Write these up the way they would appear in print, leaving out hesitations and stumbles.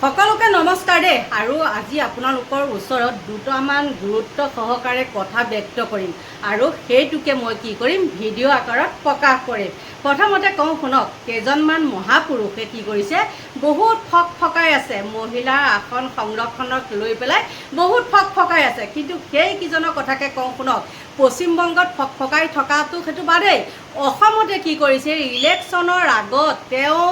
সকলোকে নমস্কাৰ দে আৰু আজি আপোনালোকৰ ওচৰত দুটামান গুৰুত্ব সহকাৰে কথা ব্যক্ত কৰিম আৰু সেইটোকে মই কি কৰিম ভিডিঅ' আকাৰত প্ৰকাশ কৰিম। প্ৰথমতে কওঁ শুনক, কেইজনমান মহাপুৰুষে কি কৰিছে, বহুত ফকফকাই আছে মহিলাৰ আসন সংৰক্ষণক লৈ পেলাই বহুত ফকফকাই আছে। কিন্তু সেই কিজনৰ কথাকে কওঁ শুনক, পশ্চিমবংগত ফকফকাই থকাটো সেইটো বাদেই, অসমতে কি কৰিছে, ইলেকশ্যনৰ আগত তেওঁ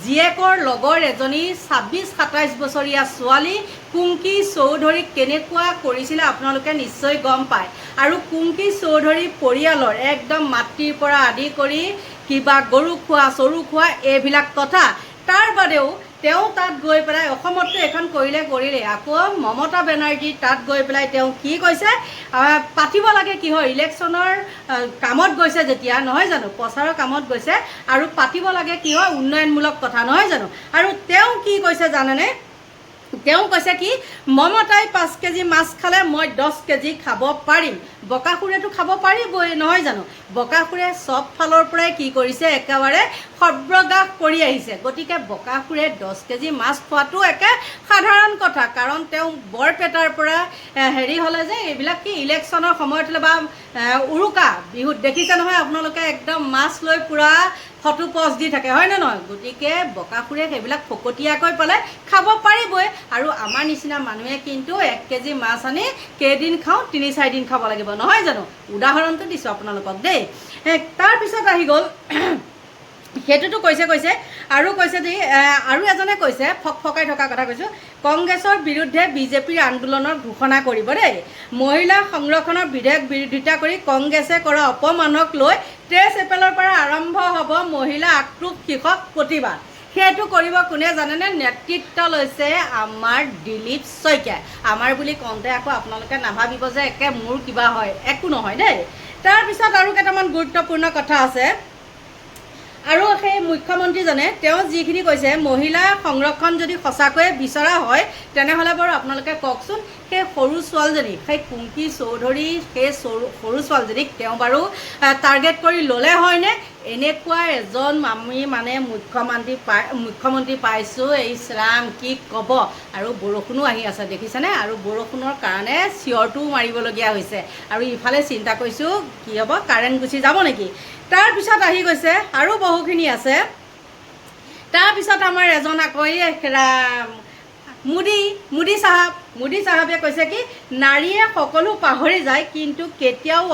জীয়েকৰ লগৰ এজনী 26-27 বছৰীয়া ছোৱালী কুংকি চৌধুৰীক কেনেকুৱা কৰিছিলে আপোনালোকে নিশ্চয় গম পায়। আৰু কুংকি চৌধুৰী পৰিয়ালৰ একদম মাতৃৰ পৰা আদি কৰি কিবা গৰু খোৱা চৰু খোৱা এইবিলাক কথা। তাৰ বাদেও তেওঁ তাত গৈ পেলাই, অসমততো এখন কৰিলে আকৌ মমতা বেনাৰ্জী তাত গৈ পেলাই তেওঁ কি কৈছে, পাতিব লাগে কি হয়, ইলেকশ্যনৰ কামত গৈছে যেতিয়া, নহয় জানো, প্ৰচাৰৰ কামত গৈছে আৰু পাতিব লাগে কি হয়, উন্নয়নমূলক কথা, নহয় জানো। আৰু তেওঁ কি কৈছে জানেনে, তেওঁ কৈছে কি, মমতাই 5 কেজি মাছ খালে মই 10 কেজি খাব পাৰিম। বকাসুৰেতো খাব পাৰিবই, নহয় জানো। বকাসুৰে চব ফালৰ পৰাই কি কৰিছে, একেবাৰে সৰ্বগ্ৰাস কৰি আহিছে। গতিকে বকাসুৰে 10 কেজি মাছ খোৱাটো একে সাধাৰণ কথা, কাৰণ তেওঁ বৰপেটাৰ পৰা হেৰি হ'লে যে, এইবিলাক কি ইলেকশ্যনৰ সময়ত হ'লে বা উৰুকা বিহুত দেখিছে নহয় আপোনালোকে, একদম মাছ লৈ পূৰা ফটো পষ্ট দি থাকে, হয়নে নহয়। গতিকে বকাসুৰে সেইবিলাক ফকতীয়াকৈ পালে খাব পাৰিবই। আৰু আমাৰ নিচিনা মানুহে কিন্তু 1 কেজি মাছ আনি কেইদিন খাওঁ, 3-4 দিন খাব লাগিব, নহয় জানো। উদাহৰণটো দিছোঁ আপোনালোকক দেই। তাৰপিছত আহি গ'ল, সেইটোতো কৈছে আৰু কৈছে যে, আৰু এজনে কৈছে, ফকফকাই থকা কথা কৈছোঁ, কংগ্ৰেছৰ বিৰুদ্ধে বিজেপিৰ আন্দোলনৰ ঘোষণা কৰিব দেই। মহিলা সংৰক্ষণৰ বিধেয়ক বিৰোধিতা কৰি কংগ্ৰেছে কৰা অপমানক লৈ 23 এপ্ৰিলৰ পৰা আৰম্ভ হ'ব মহিলা আক্ৰোশ শীৰ্ষক প্ৰতিবাদ। সেইটো কৰিব কোনে জানেনে, নেতৃত্ব লৈছে আমাৰ দিলীপ শইকীয়াই। আমাৰ বুলি কওঁতে আকৌ আপোনালোকে নাভাবিব যে একে মোৰ কিবা হয়, একো নহয় দেই। তাৰপিছত আৰু কেইটামান গুৰুত্বপূৰ্ণ কথা আছে। আৰু সেই মুখ্যমন্ত্ৰীজনে তেওঁ যিখিনি কৈছে, মহিলা সংৰক্ষণ যদি সঁচাকৈয়ে বিচৰা হয় তেনেহ'লে বাৰু আপোনালোকে কওকচোন, সেই সৰু ছোৱালীজনী, সেই কুংকি চৌধুৰী, সেই সৰু ছোৱালীজনীক তেওঁ বাৰু টাৰ্গেট কৰি ল'লে হয়নে। এনেকুৱা এজন আমি মানে মুখ্যমন্ত্ৰী পাইছোঁ, এই শ্ৰাম কি ক'ব। আৰু বৰষুণো আহি আছে দেখিছেনে, আৰু বৰষুণৰ কাৰণে চিঞৰটোও মাৰিবলগীয়া হৈছে। আৰু ইফালে চিন্তা কৰিছোঁ কি হ'ব, কাৰেণ্ট গুচি যাব নেকি। তাৰপিছত আহি গৈছে আৰু বহুখিনি আছে। তাৰপিছত আমাৰ এজন আকৌ মোদী চাহাবে কৈছে কি, নাৰীয়ে সকলো পাহৰি যায় কিন্তু কেতিয়াও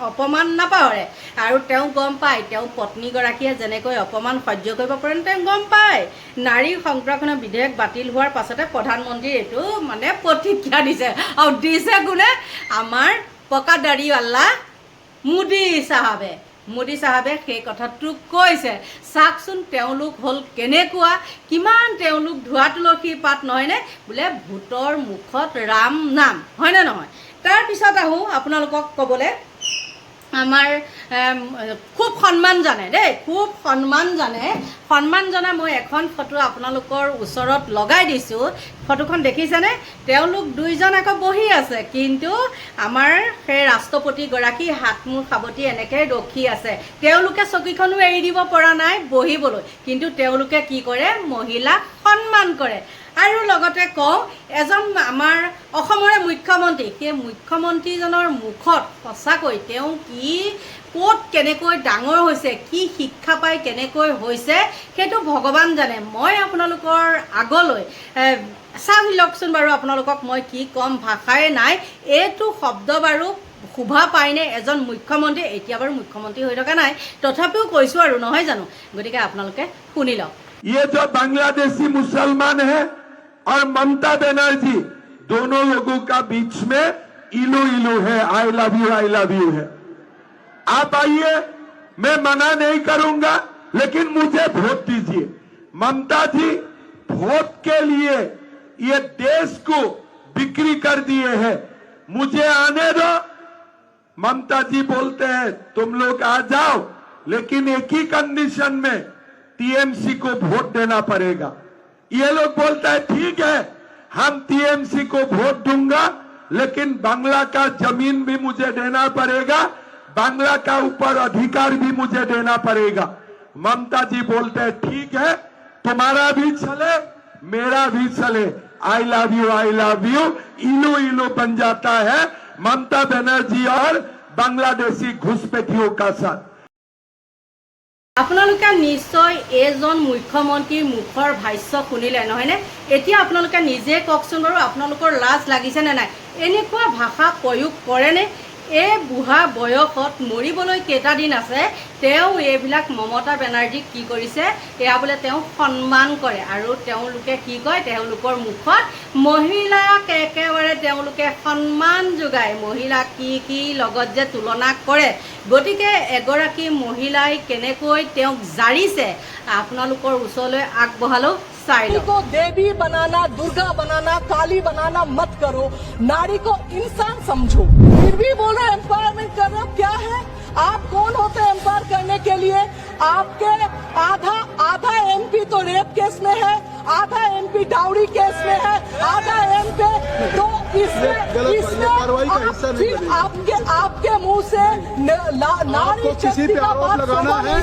অপমান নাপাহৰে। আৰু তেওঁ গম পায়, তেওঁ পত্নীগৰাকীয়ে যেনেকৈ অপমান সহ্য কৰিব পাৰে তেওঁ গম পায়। নাৰী সংৰক্ষণৰ বিধেয়ক বাতিল হোৱাৰ পাছতে প্ৰধানমন্ত্ৰীৰ এইটো মানে প্ৰতিক্ৰিয়া দিছে, আৰু দিছে কোনে, আমাৰ পকা দাড়িৱালা মোদী চাহাবে সেই কথাটো কৈছে। চাওকচোন তেওঁলোক হ'ল কেনেকুৱা, কিমান তেওঁলোক ধোৱা তুলসীৰ পাত নহয়নে, বোলে ভূতৰ মুখত ৰাম নাম, হয়নে নহয়। তাৰপিছত আহোঁ আপোনালোকক ক'বলৈ, আমাৰ খুব সন্মান জানে দেই, খুব সন্মান জনা মই এখন ফটো আপোনালোকৰ ওচৰত লগাই দিছোঁ। ফটোখন দেখিছেনে, তেওঁলোক দুইজন আকৌ বহি আছে, কিন্তু আমাৰ সেই ৰাষ্ট্ৰপতিগৰাকী হাত মূৰ সাৱটি এনেকৈ ৰখি আছে। তেওঁলোকে চকীখনো এৰি দিব পৰা নাই বহিবলৈ, কিন্তু তেওঁলোকে কি কৰে, মহিলাক সন্মান কৰে। আৰু লগতে কওঁ, এজন আমাৰ অসমৰে মুখ্যমন্ত্ৰী, সেই মুখ্যমন্ত্ৰীজনৰ মুখত সঁচাকৈ তেওঁ কি ক'ত কেনেকৈ ডাঙৰ হৈছে, কি শিক্ষা পাই কেনেকৈ হৈছে, সেইটো ভগৱান জানে। মই আপোনালোকৰ আগলৈ চাই লওকচোন বাৰু, আপোনালোকক মই কি ক'ম, ভাষাই নাই। এইটো শব্দ বাৰু শোভা পায়নে এজন মুখ্যমন্ত্ৰী, এতিয়া বাৰু মুখ্যমন্ত্ৰী হৈ থকা নাই, তথাপিও কৈছোঁ আৰু, নহয় জানো। গতিকে আপোনালোকে শুনি লওক। ये जो बांग्लादेशी मुसलमान है और ममता बनर्जी, दोनों लोगों का बीच में इलू है, आई लव यू है। आप आइए, मैं मना नहीं करूंगा, लेकिन मुझे वोट दीजिए। ममता जी वोट के लिए ये देश को बिक्री कर दिए हैं, मुझे आने दो। ममता जी बोलते हैं तुम लोग आ जाओ, लेकिन एक ही कंडीशन में, टीएमसी को वोट देना पड़ेगा। ये लोग बोलता है ठीक है, हम टीएमसी को वोट दूंगा, लेकिन बांग्ला का जमीन भी मुझे देना पड़ेगा, बांग्ला का ऊपर अधिकार भी मुझे देना पड़ेगा। ममता जी बोलते हैं ठीक है, तुम्हारा भी चले मेरा भी चले। आई लव यू इलो इलो बन जाता है ममता बनर्जी और बांग्लादेशी घुसपैठियों का साथ। আপোনালোকে নিশ্চয় এজন মুখ্যমন্ত্ৰীৰ মুখৰ ভাষ্য শুনিলে নহয়নে? এতিয়া আপোনালোকে নিজে কওকচোন বাৰু, আপোনালোকৰ লাজ লাগিছেনে নাই? এনেকুৱা ভাষা প্ৰয়োগ কৰেনে? এই বুঢ়া বয়সত মৰিবলৈ কেইটা দিন আছে, তেওঁ এইবিলাক মমতা বেনাৰ্জীক কি কৰিছে, এয়া বোলে তেওঁ সন্মান কৰে। আৰু তেওঁলোকে কি কয়, তেওঁলোকৰ মুখত মহিলাক একেবাৰে তেওঁলোকে সন্মান যোগায়। মহিলা কি লগত যে তুলনা কৰে। গতিকে এগৰাকী মহিলাই কেনেকৈ তেওঁক জাৰিছে আপোনালোকৰ ওচৰলৈ আগবঢ়ালো। नारी को देवी बनाना, दुर्गा बनाना, काली बनाना मत करो। नारी को इंसान समझो। फिर भी बोल रहे एम्पावरमेंट कर रहे हो, क्या है? आप कौन होते हैं एम्पावर करने के लिए? आपके आधा एमपी तो रेप केस में है, आधा एमपी डाउरी केस में है, आधा एमपी तो इसमें आपके मुंह से नारी किसी पे आरोप लगाना है,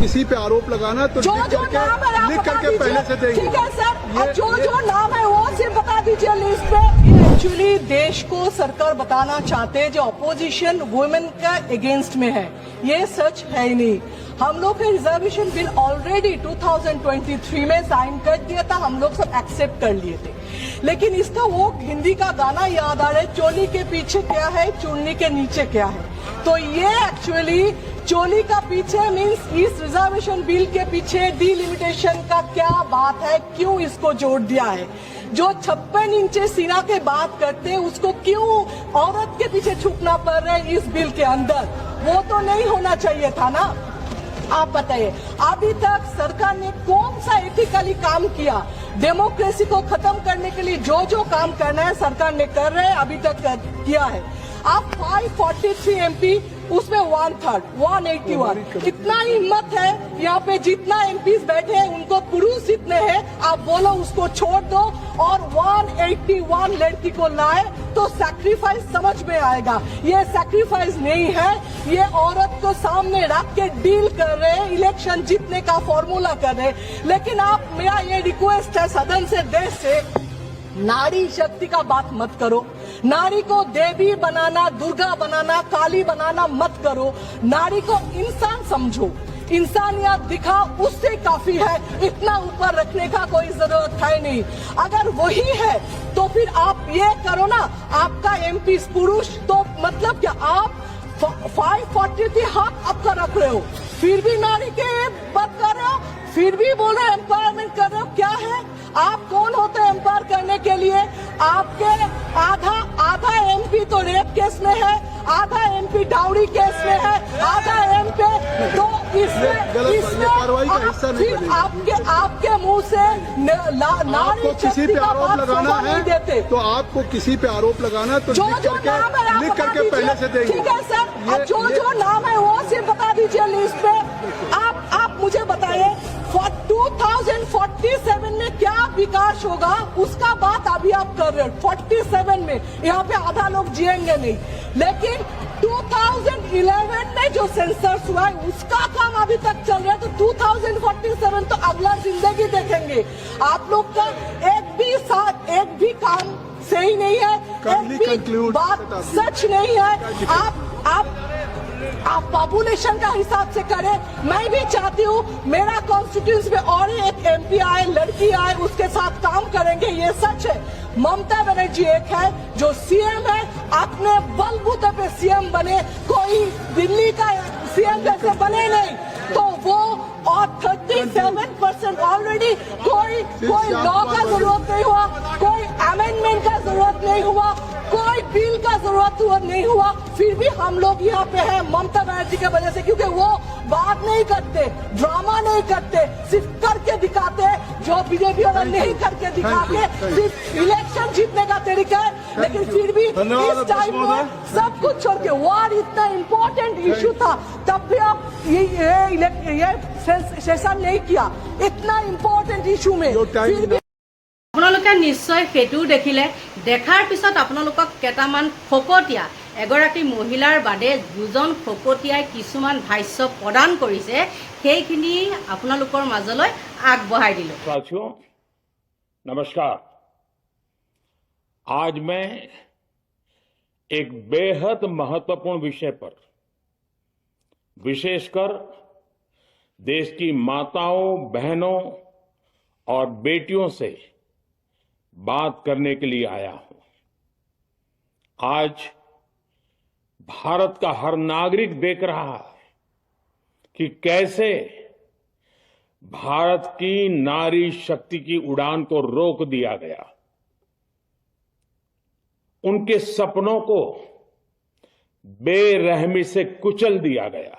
किसी पे आरोप लगाना तो जो लिख करके पहले से देंगे। ठीक है सर, जो नाम है वो सिर्फ बता दीजिए लिस्ट पे। एक्चुअली देश को सरकार बताना चाहते हैं जो अपोजिशन वुमेन का अगेंस्ट में है, ये सच है ही नहीं। हम लोग का रिजर्वेशन बिल ऑलरेडी 2023 में साइन कर दिया था, हम लोग सब एक्सेप्ट कर लिए थे। लेकिन इसका वो हिंदी का गाना याद आ रहा है, चोली के पीछे क्या है, चुन्नी के नीचे क्या है। तो ये एक्चुअली चोली का पीछे मीन्स इस रिजर्वेशन बिल के पीछे डिलिमिटेशन का क्या बात है, क्यों इसको जोड़ दिया है? जो 56 इंच सीना के बात करते हैं उसको क्यों औरत के पीछे छुपना पड़ रहा है इस बिल के अंदर? वो तो नहीं होना चाहिए था ना। आप बताइए, अभी तक सरकार ने कौन सा एथिकली काम किया? डेमोक्रेसी को खत्म करने के लिए जो काम करना है सरकार ने कर रहे हैं, अभी तक किया है। आप 543 MP उसमें 1/3 181, इतना हिम्मत है यहाँ पे जितना एमपीज बैठे हैं उनको पुरुष इतने हैं, आप बोलो उसको छोड़ दो और 181 लड़की को लाए तो सैक्रिफाइस समझ में आएगा। ये सैक्रिफाइस नहीं है, ये औरत को सामने रख के डील कर रहे हैं, इलेक्शन जीतने का फॉर्मूला कर रहे हैं। लेकिन आप, मेरा ये रिक्वेस्ट है सदन से, देश से, नारी शक्ति का बात मत करो। नारी को देवी बनाना, दुर्गा बनाना, काली बनाना मत करो। नारी को इंसान समझो, इंसानियत दिखा, उससे काफी है। इतना ऊपर रखने का कोई जरूरत है नहीं। अगर वही है तो फिर आप ये करो ना, आपका एमपी पुरुष, तो मतलब क्या आप 543 हक आपका रख रहे हो, फिर भी नारी के बात कर रहे हो, फिर भी बोल रहे एम्पावरमेंट कर रहे हो, क्या है? आप कौन होते हैं एम्पावर करने के लिए? आपके आधा एमपी तो रेप केस में है, आधा एमपी डाउरी केस में है, आधा एमपी तो इसमें आपके मुंह से नारी किसी पे आरोप लगाना है देते तो आपको किसी पे आरोप लगाना तो लिख करके पहले से देंगे। ठीक है सर, जो नाम है वो सिर्फ बता दीजिए लिस्ट पे। आप मुझे बताइए 2047 में क्या विकास होगा, उसका बात अभी आप कर रहे हो। 47 में यहाँ पे आधा लोग जिएंगे नहीं, लेकिन 2011 में जो सेंसस हुआ है उसका काम अभी तक चल रहा है। तो 2047 तो अगला जिंदगी देखेंगे। आप लोग का एक भी काम सही नहीं है, एक भी बात सच नहीं है। आप पॉपुलेशन का हिसाब से करें। मैं भी चाहती हूँ मेरा कॉन्स्टिट्यूंस में और एक एमपी आए, लड़की आए, उसके साथ काम करेंगे, ये सच है। ममता बनर्जी एक है जो सीएम है, अपने बलबूते पे सीएम बने, कोई दिल्ली का सीएम जैसे बने नहीं, तो वो और 37% ऑलरेडी कोई लॉ का जरूरत नहीं हुआ, कोई अमेंडमेंट का जरूरत नहीं हुआ, कोई बिल का जरूरत नहीं हुआ, फिर भी हम लोग यहाँ पे हैं ममता बनर्जी की वजह से, क्योंकि वो बात नहीं करते, ड्रामा नहीं करते, सिर्फ करके दिखाते, जो बीजेपी वाला नहीं करके दिखाते, सिर्फ इलेक्शन जीतने का तरीका है। लेकिन फिर भी इस टाइम में सब कुछ छोड़ के, वार इतना इम्पोर्टेंट इशू था, तब भी आप ये सेशन नहीं किया, इतना इम्पोर्टेंट इशू में फिर भी। আপোনালোকে নিশ্চয় সেইটো দেখিলে, দেখাৰ পিছত আপোনালোকক কেইটামান ফকতীয়া এগৰাকী মহিলাৰ বাদে দুজন ফকতীয়াই কিছুমান ভাষ্য প্ৰদান কৰিছে, সেইখিনি আপোনালোকৰ মাজলৈ আগবঢ়াই দিলোঁ। साथियों, नमस्कार। आज मैं एक बेहद महत्वपूर्ण विषय पर विशेषकर देश की माताओं, बहनों और बेटियों से बात करने के लिए आया हूं। आज भारत का हर नागरिक देख रहा है कि कैसे भारत की नारी शक्ति की उड़ान को रोक दिया गया, उनके सपनों को बेरहमी से कुचल दिया गया।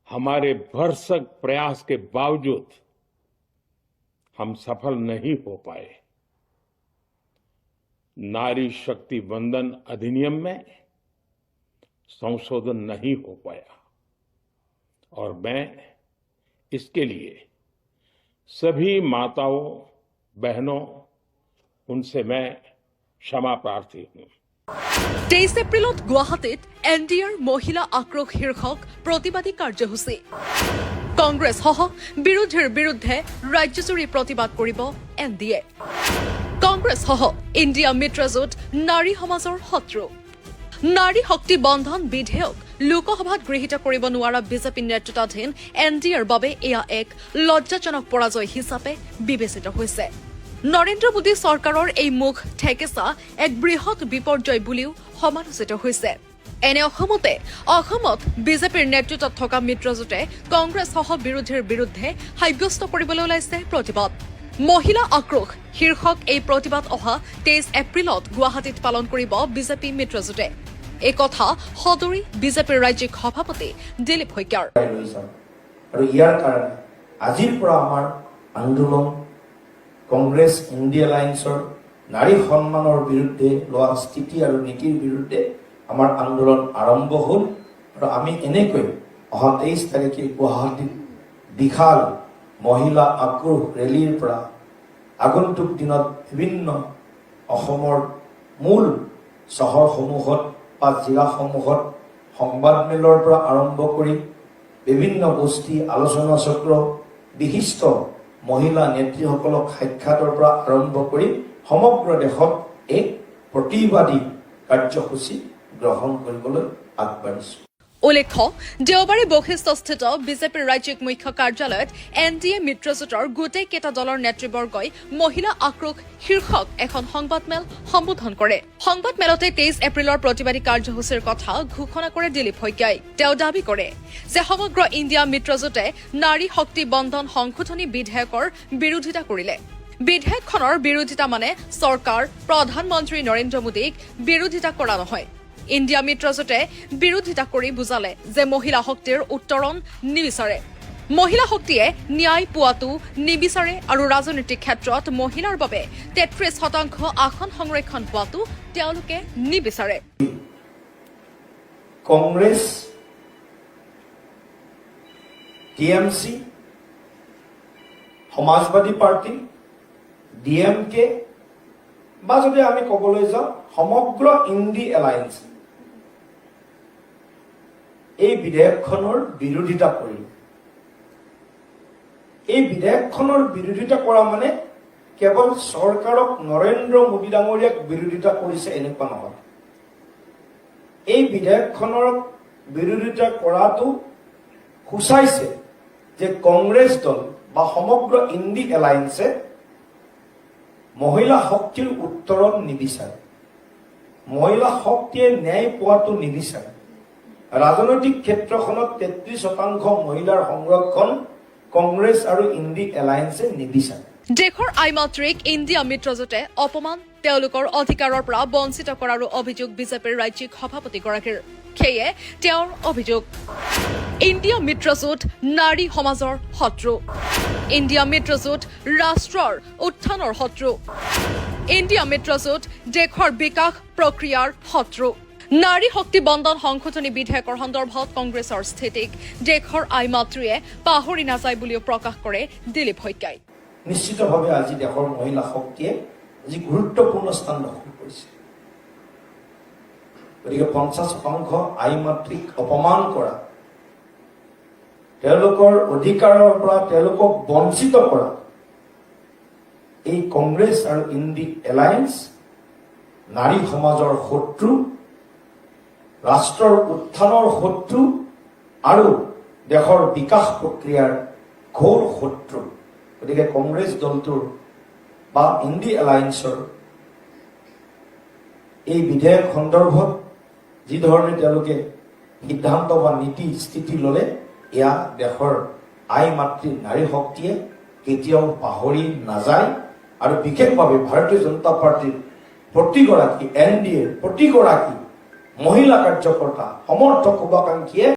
हमारे भरसक प्रयास के बावजूद हम सफल नहीं हो पाए। नारी शक्ति वंदन अधिनियम में संशोधन नहीं हो पाया और मैं इसके लिए सभी माताओं, बहनों, उनसे मैं क्षमा प्रार्थी हूं। 23 এপ্ৰিলত গুৱাহাটীত এনডিএৰ মহিলা আক্ৰোশ শীৰ্ষক প্ৰতিবাদী কাৰ্যসূচী। কংগ্ৰেছ সহ বিৰোধীৰ বিৰুদ্ধে ৰাজ্যজুৰি প্ৰতিবাদ কৰিব এনডিএ। কংগ্ৰেছ সহ ইণ্ডিয়া মিত্ৰজোঁট নাৰী সমাজৰ শত্ৰু। নাৰী শক্তি বন্ধন বিধেয়ক লোকসভাত গৃহীত কৰিব নোৱাৰা বিজেপি নেতৃত্বাধীন এনডিএৰ বাবে এয়া এক লজ্জাজনক পৰাজয় হিচাপে বিবেচিত হৈছে। নৰেন্দ্ৰ মোদী চৰকাৰৰ এই মুখ ঠেকেচা এক বৃহৎ বিপৰ্যয় বুলিও সমালোচিত হৈছে। এনে অসমত বিজেপিৰ নেতৃত্বত থকা মিত্ৰজোঁটে কংগ্ৰেছ সহ বিৰোধীৰ বিৰুদ্ধে সাব্যস্ত কৰিবলৈ ওলাইছে প্ৰতিবাদ। মহিলা আক্ৰোশ শীৰ্ষক এই প্ৰতিবাদ অহা 23 এপ্ৰিলত গুৱাহাটীত পালন কৰিব বিজেপি মিত্ৰজোঁটে। এই কথা সদৰি বিজেপিৰ ৰাজ্যিক সভাপতি দিলীপ শইকীয়াৰ। আৰু ইয়াৰ কাৰণে আজিৰ পৰা আমাৰ আন্দোলন কংগ্ৰেছ ইণ্ডিয়া এলায়েন্সৰ নাৰী সন্মানৰ বিৰুদ্ধে লোৱা স্থিতি আৰু নীতিৰ বিৰুদ্ধে আমাৰ আন্দোলন আৰম্ভ হ'ল আৰু আমি এনেকৈ অহা 23 তাৰিখে গুৱাহাটীত বিশাল মহিলা আক্ৰোশ ৰেলীৰ পৰা আগন্তুক দিনত বিভিন্ন অসমৰ মূল চহৰসমূহত বা জিলাসমূহত সংবাদমেলৰ পৰা আৰম্ভ কৰি বিভিন্ন গোষ্ঠী আলোচনা চক্ৰ বিশিষ্ট মহিলা নেত্ৰীসকলক সাক্ষাতৰ পৰা আৰম্ভ কৰি সমগ্ৰ দেশত এক প্ৰতিবাদী কাৰ্যসূচী গ্ৰহণ কৰিবলৈ আগবাঢ়িছো। উল্লেখ্য, দেওবাৰে বশিষ্ঠস্থিত বিজেপিৰ ৰাজ্যিক মুখ্য কাৰ্যালয়ত এনডিএ মিত্ৰজোঁটৰ গোটেইকেইটা দলৰ নেতৃবৰ্গই মহিলা আক্ৰোশ শীৰ্ষক এখন সংবাদমেল সম্বোধন কৰে। সংবাদমেলতে 23 এপ্ৰিলৰ প্ৰতিবাদী কাৰ্যসূচীৰ কথা ঘোষণা কৰে দিলীপ শইকীয়াই। তেওঁ দাবী কৰে যে সমগ্ৰ ইণ্ডিয়া মিত্ৰজোঁটে নাৰী শক্তি বন্ধন সংশোধনী বিধেয়কৰ বিৰোধিতা কৰিলে। বিধেয়কখনৰ বিৰোধিতা মানে চৰকাৰ প্ৰধানমন্ত্ৰী নৰেন্দ্ৰ মোদীক বিৰোধিতা কৰা নহয়। ইণ্ডিয়া মিত্ৰজোঁটে বিৰোধিতা কৰি বুজালে যে মহিলা শক্তিৰ উত্তৰণ নিবিচাৰে। মহিলা শক্তিয়ে ন্যায় পোৱাটো নিবিচাৰে আৰু ৰাজনৈতিক ক্ষেত্ৰত মহিলাৰ বাবে 33% আসন সংৰক্ষণ হোৱাটো তেওঁলোকে নিবিচাৰে। কংগ্ৰেছ, টিএমচি, সমাজবাদী পাৰ্টি, ডিএমকে বা যদি আমি ক'বলৈ যাওঁ সমগ্ৰ ইণ্ডি এলায়েন্স এই বিধেয়কখনৰ বিৰোধিতা কৰিল। এই বিধেয়কখনৰ বিৰোধিতা কৰা মানে কেৱল চৰকাৰক নৰেন্দ্ৰ মোদী ডাঙৰীয়াক বিৰোধিতা কৰিছে এনেকুৱা নহয়। এই বিধেয়কখনৰ বিৰোধিতা কৰাটো সূচাইছে যে কংগ্ৰেছ দল বা সমগ্ৰ ইণ্ডি এলায়েন্সে মহিলা শক্তিৰ উত্তৰণ নিবিচাৰে। মহিলা শক্তিয়ে ন্যায় পোৱাটো নিবিচাৰে। ৰাজনৈতিক ক্ষেত্ৰখনত 33% মহিলাৰ সংৰক্ষণ কংগ্ৰেছ আৰু ইণ্ডি এলায়েন্সে নিবিচাৰে। দেশৰ আইমাতৃক ইণ্ডিয়া মিত্ৰজোঁটে অপমান তেওঁলোকৰ অধিকাৰৰ পৰা বঞ্চিত কৰাৰো অভিযোগ বিজেপিৰ ৰাজ্যিক সভাপতিগৰাকীৰ। সেয়ে তেওঁৰ অভিযোগ, ইণ্ডিয়া মিত্ৰজোঁট নাৰী সমাজৰ শত্ৰু। ইণ্ডিয়া মিত্ৰজোঁট ৰাষ্ট্ৰৰ উত্থানৰ শত্ৰু। ইণ্ডিয়া মিত্ৰজোঁট দেশৰ বিকাশ প্ৰক্ৰিয়াৰ শত্ৰু। নাৰী শক্তি বন্ধন সংশোধনী বিধেয়কৰ সন্দৰ্ভত কংগ্ৰেছৰ স্থিতিক দেশৰ আইমাতৃয়ে পাহৰি নাযায় বুলিও প্ৰকাশ কৰে দিলীপ শইকীয়াই। নিশ্চিতভাৱে আজি দেশৰ মহিলা শক্তিয়ে আজি গুৰুত্বপূৰ্ণ স্থান দখল কৰিছে। গতিকে 50% আইমাতৃক অপমান কৰা, তেওঁলোকৰ অধিকাৰৰ পৰা তেওঁলোকক বঞ্চিত কৰা এই কংগ্ৰেছ আৰু ইণ্ডি এলায়েন্স নাৰী সমাজৰ শত্ৰু, ৰাষ্ট্ৰৰ উত্থানৰ শত্ৰু আৰু দেশৰ বিকাশ প্ৰক্ৰিয়াৰ ঘোৰ শত্ৰু। গতিকে কংগ্ৰেছ দলটোৰ বা ইণ্ডি এলায়েন্সৰ এই বিধেয়ক সন্দৰ্ভত যি ধৰণে তেওঁলোকে সিদ্ধান্ত বা নীতি স্থিতি ল'লে, এয়া দেশৰ আই মাতৃ নাৰী শক্তিয়ে কেতিয়াও পাহৰি নাযায়। আৰু বিশেষভাৱে ভাৰতীয় জনতা পাৰ্টীৰ প্ৰতিগৰাকী NDAৰ প্ৰতিগৰাকী মহিলা কাৰ্যকৰ্তা সমৰ্থক শুভাকাংক্ষীয়ে